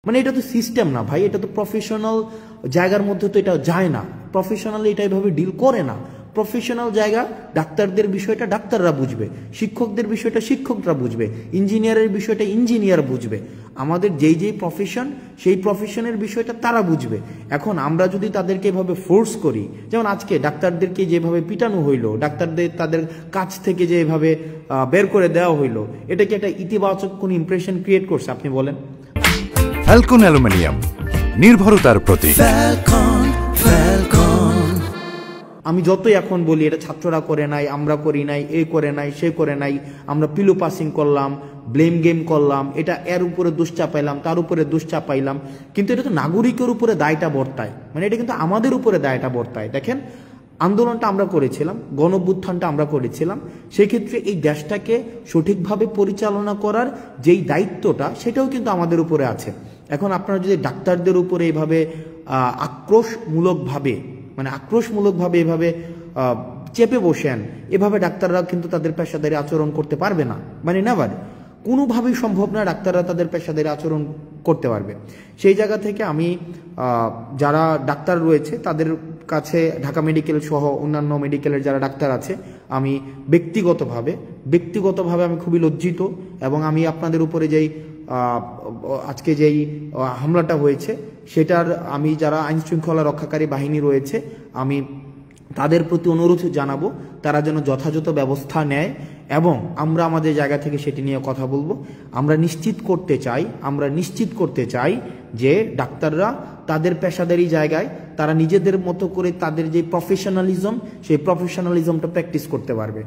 মানে এটা তো সিস্টেম না ভাই, এটা তো প্রফেশনাল জায়গার মধ্যে তো এটা যায় না, প্রফেশনালি এটা এভাবে ডিল করে না। প্রফেশনাল জায়গা, ডাক্তারদের বিষয়টা ডাক্তাররা বুঝবে, শিক্ষকদের বিষয়টা শিক্ষকরা বুঝবে, ইঞ্জিনিয়ারের বিষয়টা ইঞ্জিনিয়ার বুঝবে, আমাদের যেই প্রফেশন সেই প্রফেশনের বিষয়টা তারা বুঝবে। এখন আমরা যদি তাদেরকে এভাবে ফোর্স করি, যেমন আজকে ডাক্তারদেরকে যেভাবে পিটানো হইলো, ডাক্তারদের তাদের কাছ থেকে যেভাবে বের করে দেওয়া হইলো, এটা কি একটা ইতিবাচক কোন ইমপ্রেশন ক্রিয়েট করছে আপনি বলেন? ফ্যালকন অ্যালুমিনিয়াম, নির্ভরতার প্রতীক। আমি যতই এখন বলি এটা ছাত্ররা করে নাই, আমরা করি নাই, এ করে নাই, সে করে নাই, আমরা পিলো পাসিং করলাম, ব্লেম গেম করলাম, এটা এর উপরে দোষ চাপাইলাম, তার উপরে দোষ চাপাইলাম, কিন্তু এটা তো নাগরিকের উপরে দায়টা বর্তায়, মানে এটা কিন্তু আমাদের উপরে দায়টা বর্তায়। দেখেন আন্দোলনটা আমরা করেছিলাম, গণঅভ্যুত্থানটা আমরা করেছিলাম, সেক্ষেত্রে এই দেশটাকে সঠিকভাবে পরিচালনা করার যেই দায়িত্বটা সেটাও কিন্তু আমাদের উপরে আছে। এখন আপনারা যদি ডাক্তারদের উপরে এভাবে আক্রোশমূলকভাবে এভাবে চেপে বসেন, এভাবে ডাক্তাররা কিন্তু তাদের পেশাদারি আচরণ করতে পারবে না, মানে নেভার, কোনোভাবেই সম্ভব না ডাক্তাররা তাদের পেশাদারি আচরণ করতে পারবে। সেই জায়গা থেকে আমি যারা ডাক্তার রয়েছে তাদের কাছে, ঢাকা মেডিকেল সহ অন্যান্য মেডিকেলের যারা ডাক্তার আছে, আমি ব্যক্তিগতভাবে আমি খুবই লজ্জিত, এবং আমি আপনাদের উপরে আজকে যেই হামলাটা হয়েছে সেটার আমি যারা আইন শৃঙ্খলা রক্ষাকারী বাহিনী রয়েছে আমি তাদের প্রতি অনুরোধ জানাবো তারা যেন যথাযথ ব্যবস্থা নেয়, এবং আমরা আমাদের জায়গা থেকে সেটি নিয়ে কথা বলবো। আমরা নিশ্চিত করতে চাই যে ডাক্তাররা তাদের পেশাদারি জায়গায় তারা নিজেদের মতো করে তাদের যে প্রফেশনালিজম সেই প্রফেশনালিজমটা প্র্যাকটিস করতে পারবে।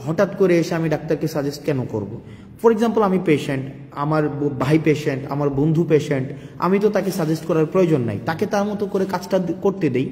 হঠাৎ করে এসে আমি ডাক্তারকে সাজেস্ট কেন করব? ফর এক্সাম্পল আমি পেশেন্ট, আমার ভাই পেশেন্ট, আমার বন্ধু পেশেন্ট, আমি তো তাকে সাজেস্ট করার প্রয়োজন নাই, তাকে তার মতো করে কাজটা করতে দেই।